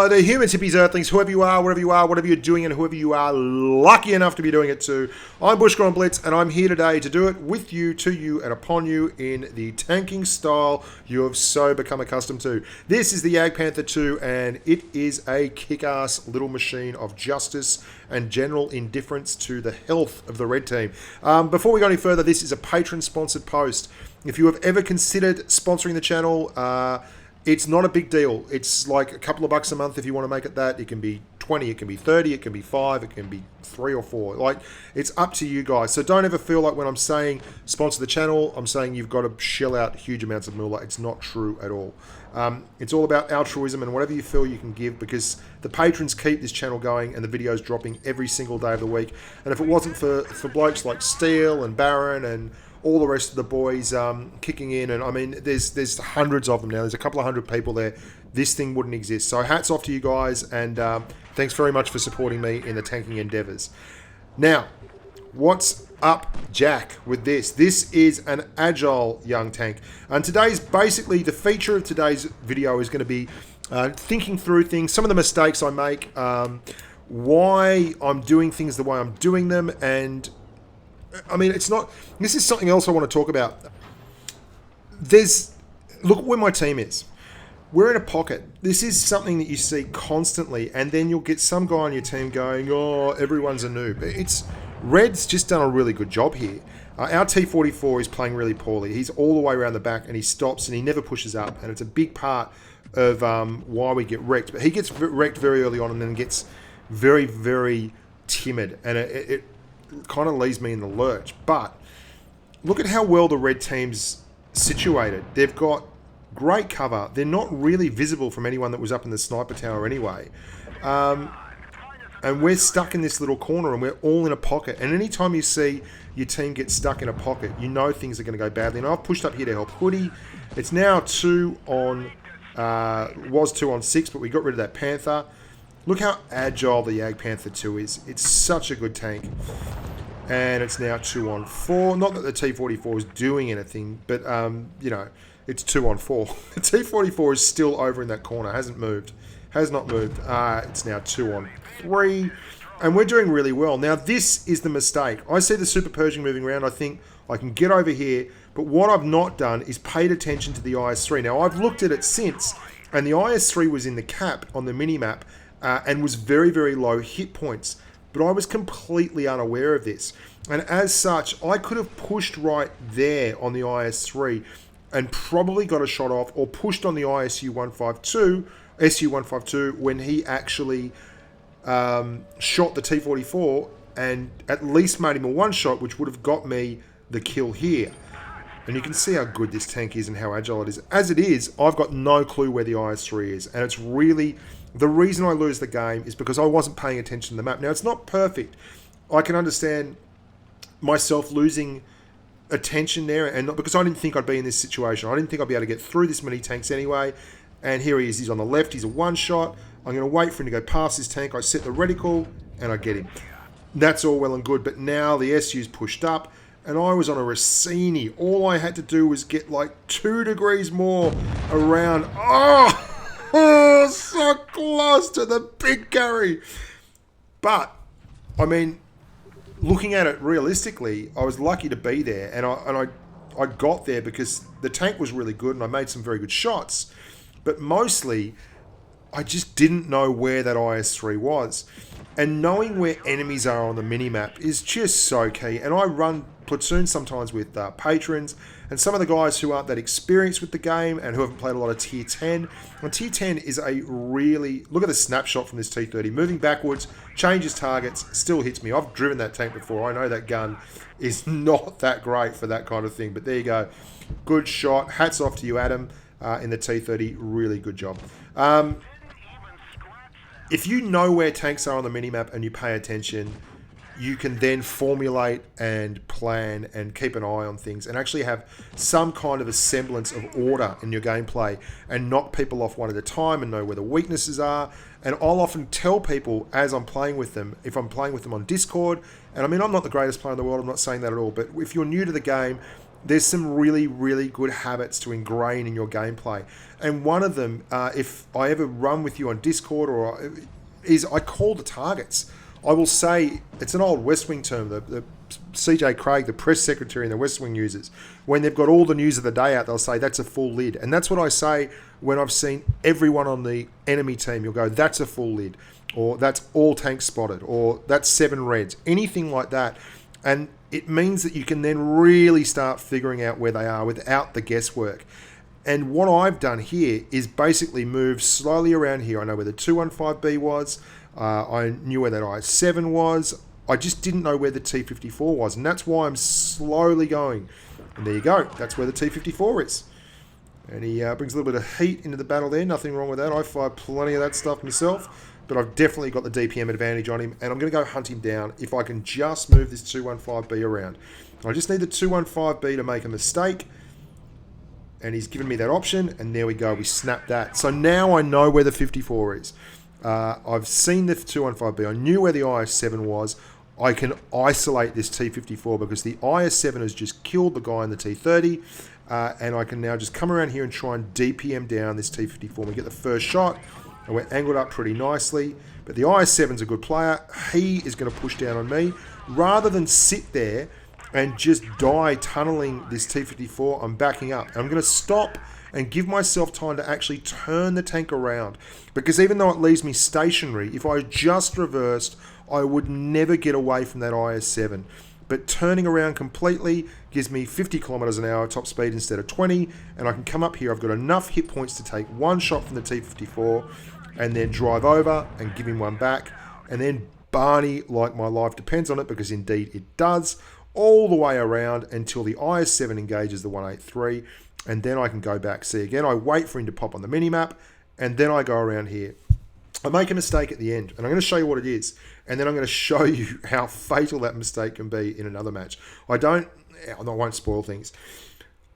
Hello there, humans, hippies, earthlings, whoever you are, whatever you're doing, and whoever you are lucky enough to be doing it too. I'm Bushka on Blitz, and I'm here today to do it with you, to you, and upon you in the tanking style you have so become accustomed to. This is the Panther 2, and it is a kick-ass little machine of justice and general indifference to the health of the red team. Before we go any further, this is a patron-sponsored post. If you have ever considered sponsoring the channel, it's not a big deal. It's like a couple of bucks a month if you want to make it that. It can be 20, it can be 30, it can be 5, it can be 3 or 4. Like, it's up to you guys. So don't ever feel like when I'm saying sponsor the channel, I'm saying you've got to shell out huge amounts of moolah. It's not true at all. It's all about altruism and whatever you feel you can give, because the patrons keep this channel going and the videos dropping every single day of the week. And if it wasn't for blokes like Steele and Baron and all the rest of the boys kicking in, and I mean, there's hundreds of them now. There's a couple of hundred people there. This thing wouldn't exist. So hats off to you guys, and thanks very much for supporting me in the tanking endeavours. Now, what's up, Jack, with this? This is an agile young tank, and basically the feature of today's video is going to be thinking through things, some of the mistakes I make, why I'm doing things the way I'm doing them, and I mean, this is something else I want to talk about. Look where my team is. We're in a pocket. This is something that you see constantly, and then you'll get some guy on your team going, oh, everyone's a noob. Red's just done a really good job here. Our T44 is playing really poorly. He's all the way around the back, and he stops, and he never pushes up, and it's a big part of why we get wrecked. But he gets wrecked very early on, and then gets very, very timid, and it kind of leaves me in the lurch. But look at how well the red team's situated. They've got great cover. They're not really visible from anyone that was up in the sniper tower anyway. And we're stuck in this little corner, and we're all in a pocket. And anytime you see your team get stuck in a pocket, you know things are going to go badly. And I've pushed up here to help Hoodie. It's now 2 on... was 2 on 6, but we got rid of that Panther. Look how agile the Panther 2 is. It's such a good tank. And it's now 2 on 4. Not that the T44 is doing anything, but, you know, it's 2 on 4. The T44 is still over in that corner. Hasn't moved. Has not moved. It's now 2 on 3. And we're doing really well. Now, this is the mistake. I see the Super Pershing moving around. I think I can get over here. But what I've not done is paid attention to the IS-3. Now, I've looked at it since, and the IS-3 was in the cap on the mini-map, and was very, very low hit points. But I was completely unaware of this. And as such, I could have pushed right there on the IS-3 and probably got a shot off, or pushed on the SU-152 when he actually shot the T-44 and at least made him a one-shot, which would have got me the kill here. And you can see how good this tank is and how agile it is. As it is, I've got no clue where the IS-3 is. And it's really... The reason I lose the game is because I wasn't paying attention to the map. Now, it's not perfect. I can understand myself losing attention there, and not because I didn't think I'd be in this situation. I didn't think I'd be able to get through this many tanks anyway. And here he is. He's on the left. He's a one-shot. I'm going to wait for him to go past this tank. I set the reticle, and I get him. That's all well and good. But now the SU's pushed up, and I was on a Rossini. All I had to do was get like 2 degrees more around. Oh, so close to the big carry. But, I mean, looking at it realistically, I was lucky to be there. And I got there because the tank was really good and I made some very good shots. But mostly, I just didn't know where that IS-3 was. And knowing where enemies are on the minimap is just so key. And I run Platoon sometimes with patrons, and some of the guys who aren't that experienced with the game and who haven't played a lot of Tier 10. And Tier 10 is a really... Look at the snapshot from this T-30. Moving backwards, changes targets, still hits me. I've driven that tank before. I know that gun is not that great for that kind of thing. But there you go. Good shot. Hats off to you, Adam, in the T-30. Really good job. If you know where tanks are on the minimap and you pay attention, you can then formulate and plan and keep an eye on things and actually have some kind of a semblance of order in your gameplay and knock people off one at a time and know where the weaknesses are. And I'll often tell people as I'm playing with them, if I'm playing with them on Discord, and I mean, I'm not the greatest player in the world, I'm not saying that at all, but if you're new to the game there's some really, really good habits to ingrain in your gameplay. And one of them, if I ever run with you on Discord, is I call the targets. I will say, it's an old West Wing term, the CJ Craig, the press secretary in the West Wing uses. When they've got all the news of the day out, they'll say, that's a full lid. And that's what I say when I've seen everyone on the enemy team. You'll go, that's a full lid. Or that's all tanks spotted. Or that's 7 reds. Anything like that. And it means that you can then really start figuring out where they are without the guesswork. And what I've done here is basically move slowly around here. I know where the 215B was. I knew where that IS-7 was. I just didn't know where the T-54 was. And that's why I'm slowly going. And there you go. That's where the T-54 is. And he brings a little bit of heat into the battle there. Nothing wrong with that. I fire plenty of that stuff myself. But I've definitely got the DPM advantage on him. And I'm going to go hunt him down if I can just move this 215B around. I just need the 215B to make a mistake. And he's given me that option. And there we go. We snapped that. So now I know where the 54 is. I've seen the 215B. I knew where the IS-7 was. I can isolate this T-54 because the IS-7 has just killed the guy in the T-30. And I can now just come around here and try and DPM down this T-54. We get the first shot. And we're angled up pretty nicely. But the IS-7's a good player. He is going to push down on me. Rather than sit there and just die tunneling this T-54, I'm backing up. And I'm going to stop and give myself time to actually turn the tank around. Because even though it leaves me stationary, if I just reversed, I would never get away from that IS-7. But turning around completely gives me 50 kilometers an hour top speed instead of 20. And I can come up here. I've got enough hit points to take one shot from the T-54 and then drive over and give him one back. And then Barney, like my life depends on it, because indeed it does, all the way around until the IS-7 engages the 183. And then I can go back. See, again, I wait for him to pop on the minimap, and then I go around here. I make a mistake at the end, and I'm going to show you what it is. And then I'm going to show you how fatal that mistake can be in another match. I won't spoil things.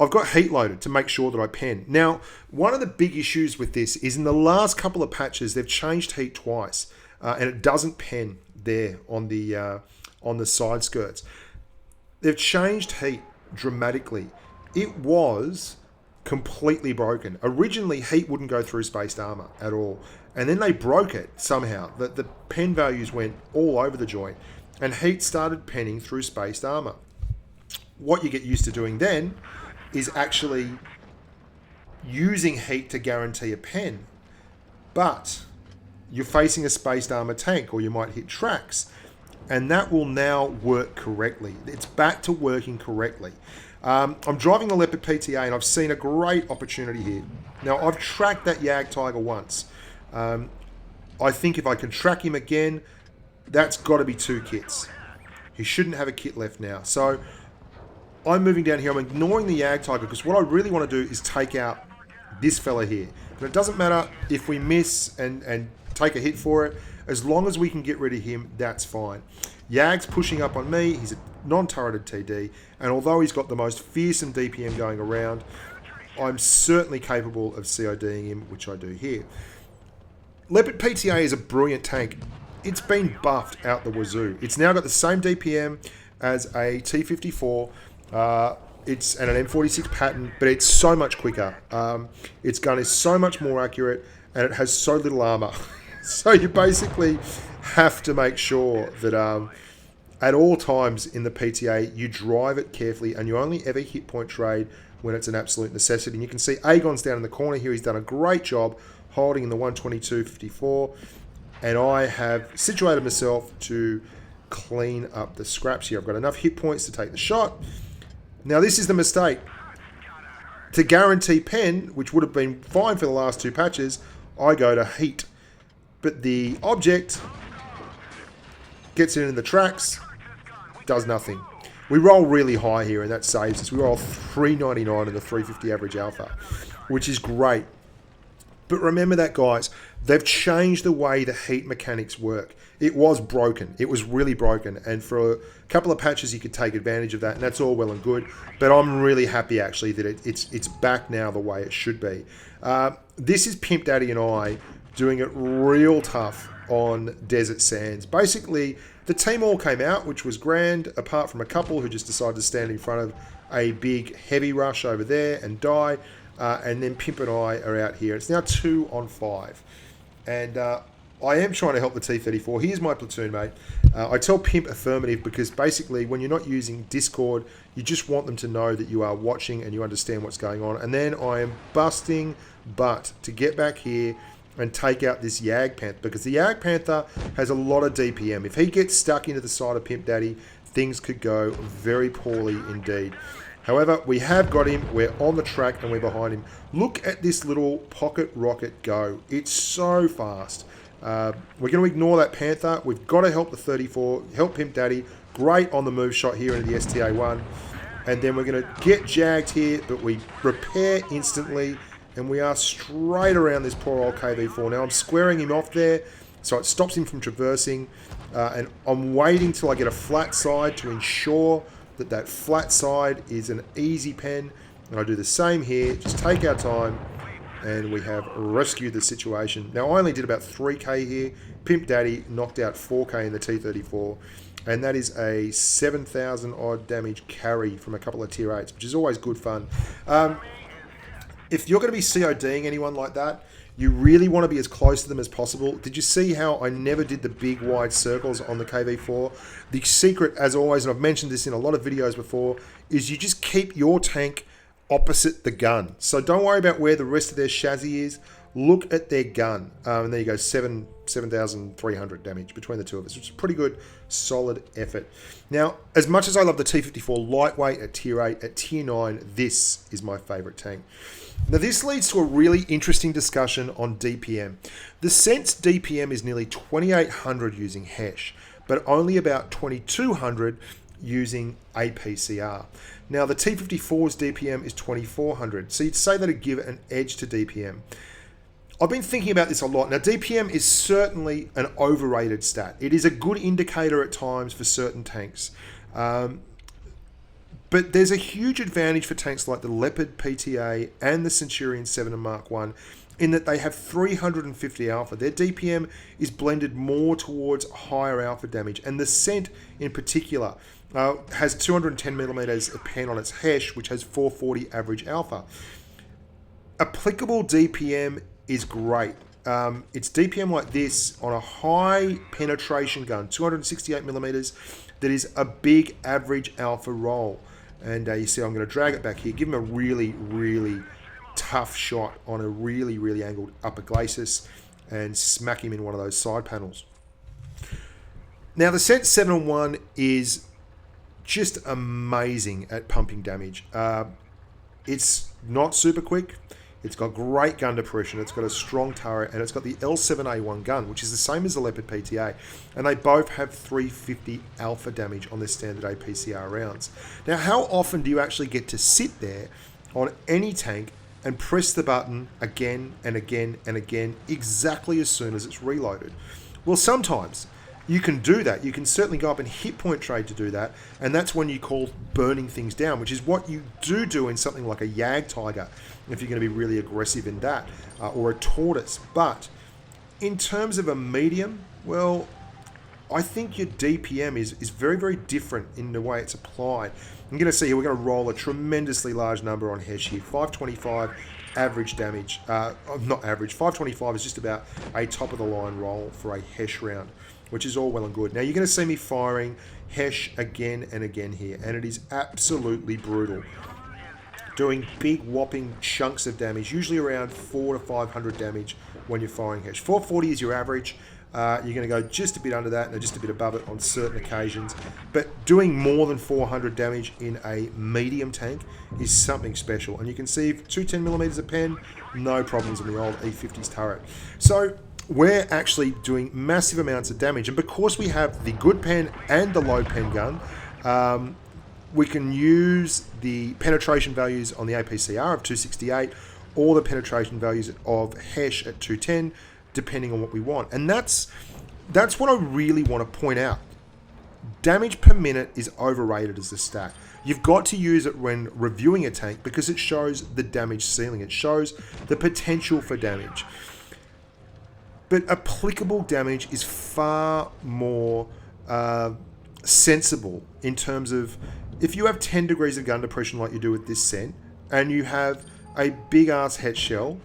I've got heat loaded to make sure that I pen. Now, one of the big issues with this is in the last couple of patches, they've changed heat twice, and it doesn't pen there on the side skirts. They've changed heat dramatically. It was completely broken. Originally, heat wouldn't go through spaced armor at all. And then they broke it somehow. The pen values went all over the joint, and heat started penning through spaced armor. What you get used to doing then is actually using heat to guarantee a pen. But you're facing a spaced armor tank, or you might hit tracks, and that will now work correctly. It's back to working correctly. I'm driving the Leopard PTA, and I've seen a great opportunity here. Now, I've tracked that Jag Tiger once. I think if I can track him again, that's got to be 2 kits. He shouldn't have a kit left now. So I'm moving down here. I'm ignoring the Jag Tiger because what I really want to do is take out this fella here. And it doesn't matter if we miss and take a hit for it. As long as we can get rid of him, that's fine. Yag's pushing up on me. He's a non-turreted TD. And although he's got the most fearsome DPM going around, I'm certainly capable of CODing him, which I do here. Leopard PTA is a brilliant tank. It's been buffed out the wazoo. It's now got the same DPM as a T-54. It's an M46 pattern, but it's so much quicker. Its gun is so much more accurate, and it has so little armor. So you basically have to make sure that at all times in the PTA, you drive it carefully, and you only ever hit point trade when it's an absolute necessity. And you can see Aegon's down in the corner here. He's done a great job holding in the 122.54, and I have situated myself to clean up the scraps here. I've got enough hit points to take the shot. Now, this is the mistake. To guarantee pen, which would have been fine for the last 2 patches, I go to heat. But the object gets it in the tracks, does nothing. We roll really high here, and that saves us. We roll 399 in the 350 average alpha, which is great. But remember that, guys, they've changed the way the heat mechanics work. It was broken. It was really broken. And for a couple of patches, you could take advantage of that, and that's all well and good. But I'm really happy, actually, that it's back now the way it should be. This is Pimp Daddy and I doing it real tough on desert sands. Basically, The team all came out, which was grand, apart from a couple who just decided to stand in front of a big heavy rush over there and die. And then Pimp and I are out here. It's now 2 on 5. And I am trying to help the T-34. Here's my platoon, mate. I tell Pimp affirmative because basically when you're not using Discord, you just want them to know that you are watching and you understand what's going on. And then I am busting butt to get back here and take out this Yag Panther, because the Yag Panther has a lot of DPM. If he gets stuck into the side of Pimp Daddy, things could go very poorly indeed. However, we have got him, we're on the track and we're behind him. Look at this little pocket rocket go. It's so fast. We're going to ignore that Panther. We've got to help the 34, help Pimp Daddy. Great on the move shot here into the STA-1. And then we're going to get jagged here, but we repair instantly. And we are straight around this poor old KV-4. Now I'm squaring him off there, so it stops him from traversing. And I'm waiting till I get a flat side to ensure that that flat side is an easy pen. And I do the same here, just take our time, and we have rescued the situation. Now I only did about 3k here. Pimp Daddy knocked out 4k in the T-34. And that is a 7,000 odd damage carry from a couple of tier 8s, which is always good fun. If you're going to be CODing anyone like that, you really want to be as close to them as possible. Did you see how I never did the big wide circles on the KV-4? The secret, as always, and I've mentioned this in a lot of videos before, is you just keep your tank opposite the gun. So don't worry about where the rest of their chassis is. Look at their gun. And there you go, 7,300 damage between the two of us, which is pretty good, solid effort. Now, as much as I love the T-54 lightweight at tier 8, at tier 9, this is my favorite tank. Now, this leads to a really interesting discussion on DPM. The Sense DPM is nearly 2,800 using Hesh, but only about 2,200 using APCR. Now, the T-54's DPM is 2,400, so you'd say that'd give an edge to DPM. I've been thinking about this a lot. Now, DPM is certainly an overrated stat. It is a good indicator at times for certain tanks. But there's a huge advantage for tanks like the Leopard PTA and the Centurion 7 and Mark 1 in that they have 350 alpha. Their DPM is blended more towards higher alpha damage. And the Cent in particular has 210 millimeters of pen on its Hesh, which has 440 average alpha. Applicable DPM is great. It's DPM like this on a high penetration gun, 268 millimeters, that is a big average alpha roll. And you see I'm going to drag it back here, give him a really, really tough shot on a really, really angled upper glacis and smack him in one of those side panels. Now the Cent 7-1 is just amazing at pumping damage. It's not super quick. It's got great gun depression, it's got a strong turret, and it's got the L7A1 gun, which is the same as the Leopard PTA. And they both have 350 alpha damage on their standard APCR rounds. Now, how often do you actually get to sit there on any tank and press the button again and again and again exactly as soon as it's reloaded? Well, sometimes you can do that. You can certainly go up and hit point trade to do that, and that's when you call burning things down, which is what you do in something like a Yag Tiger, if you're going to be really aggressive in that, or a Tortoise. But in terms of a medium, well, I think your DPM is very, very different in the way it's applied. I'm going to see here, we're going to roll a tremendously large number on Hesh here, 525 average damage. Not average, 525 is just about a top of the line roll for a Hesh round, which is all well and good. Now, you're going to see me firing Hesh again and again here, and it is absolutely brutal. Doing big whopping chunks of damage, usually around 400 to 500 damage when you're firing Hesh. 440 is your average. You're going to go just a bit under that and just a bit above it on certain occasions. But doing more than 400 damage in a medium tank is something special. And you can see 210 millimeters of pen, no problems in the old E50's turret. So we're actually doing massive amounts of damage. And because we have the good pen and the low pen gun, we can use the penetration values on the APCR of 268 or the penetration values of Hesh at 210, depending on what we want. And that's what I really want to point out. Damage per minute is overrated as a stat. You've got to use it when reviewing a tank because it shows the damage ceiling. It shows the potential for damage. But applicable damage is far more sensible in terms of if you have 10 degrees of gun depression like you do with this scent, and you have a big ass head shell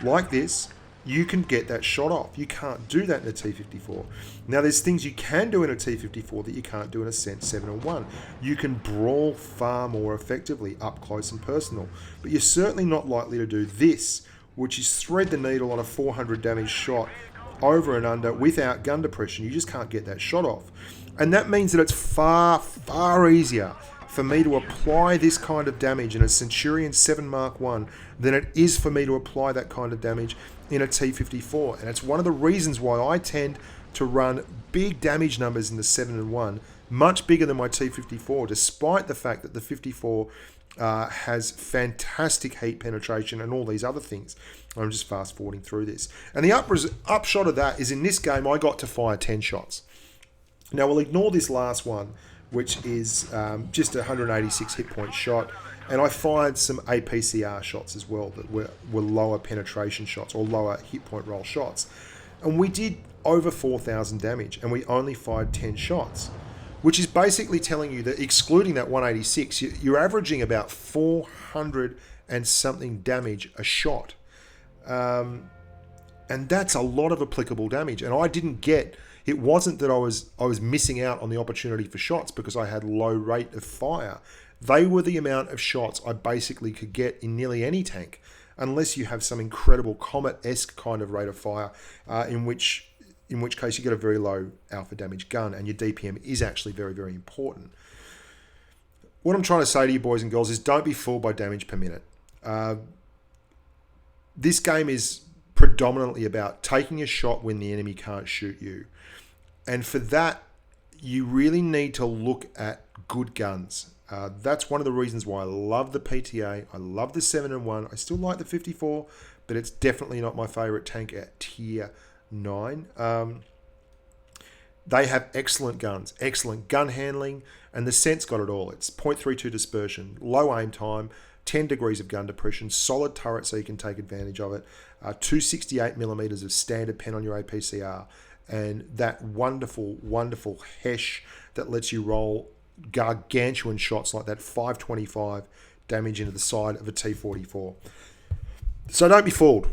like this, you can get that shot off. You can't do that in a T54. Now, there's things you can do in a T54 that you can't do in a Scent 701. You can brawl far more effectively up close and personal, but you're certainly not likely to do this, which is thread the needle on a 400 damage shot over and under without gun depression. You just can't get that shot off. And that means that it's far, far easier for me to apply this kind of damage in a Centurion 7 Mark 1 than it is for me to apply that kind of damage in a T54. And it's one of the reasons why I tend to run big damage numbers in the 7 and 1, much bigger than my T54, despite the fact that the 54 has fantastic heat penetration and all these other things. I'm just fast forwarding through this. And the upshot of that is in this game, I got to fire 10 shots. Now, we'll ignore this last one, which is just a 186 hit point shot. And I fired some APCR shots as well that were lower penetration shots or lower hit point roll shots. And we did over 4,000 damage and we only fired 10 shots, which is basically telling you that excluding that 186, you're averaging about 400 and something damage a shot. And that's a lot of applicable damage. And I didn't get... It wasn't that I was missing out on the opportunity for shots because I had low rate of fire. They were the amount of shots I basically could get in nearly any tank, unless you have some incredible Comet-esque kind of rate of fire, in which case you get a very low alpha damage gun, and your DPM is actually very, very important. What I'm trying to say to you, boys and girls, is don't be fooled by damage per minute. This game is predominantly about taking a shot when the enemy can't shoot you. And for that, you really need to look at good guns. That's one of the reasons why I love the PTA. I love the 7 and 1. I still like the 54, but it's definitely not my favorite tank at tier 9. They have excellent guns, excellent gun handling, and the Scent's got it all. It's 0.32 dispersion, low aim time, 10 degrees of gun depression, solid turret so you can take advantage of it, 268mm of standard pen on your APCR, and that wonderful, wonderful Hesh that lets you roll gargantuan shots like that 525 damage into the side of a T44. So don't be fooled.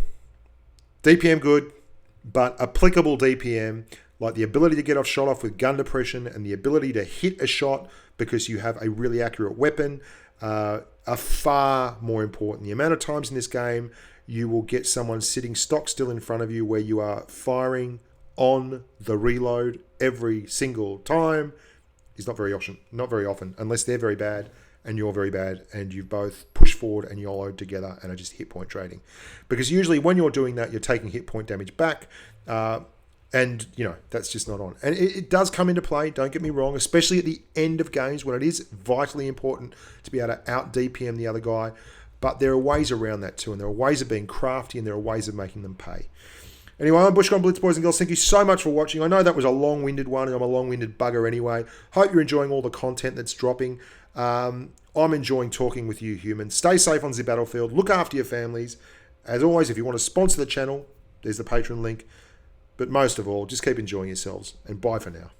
DPM good, but applicable DPM, like the ability to get off shot off with gun depression and the ability to hit a shot because you have a really accurate weapon, are far more important. The amount of times in this game you will get someone sitting stock still in front of you where you are firing on the reload every single time is not very often, unless they're very bad and you're very bad and you've both pushed forward and YOLO'd together and are just hit point trading. Because usually when you're doing that, you're taking hit point damage back, and that's just not on. And it does come into play, don't get me wrong, especially at the end of games when it is vitally important to be able to out DPM the other guy. But there are ways around that too, and there are ways of being crafty and there are ways of making them pay. Anyway, I'm Bushka on Blitz, boys and girls. Thank you so much for watching. I know that was a long-winded one, and I'm a long-winded bugger anyway. Hope you're enjoying all the content that's dropping. I'm enjoying talking with you humans. Stay safe on the battlefield. Look after your families. As always, if you want to sponsor the channel, there's the Patreon link. But most of all, just keep enjoying yourselves, and bye for now.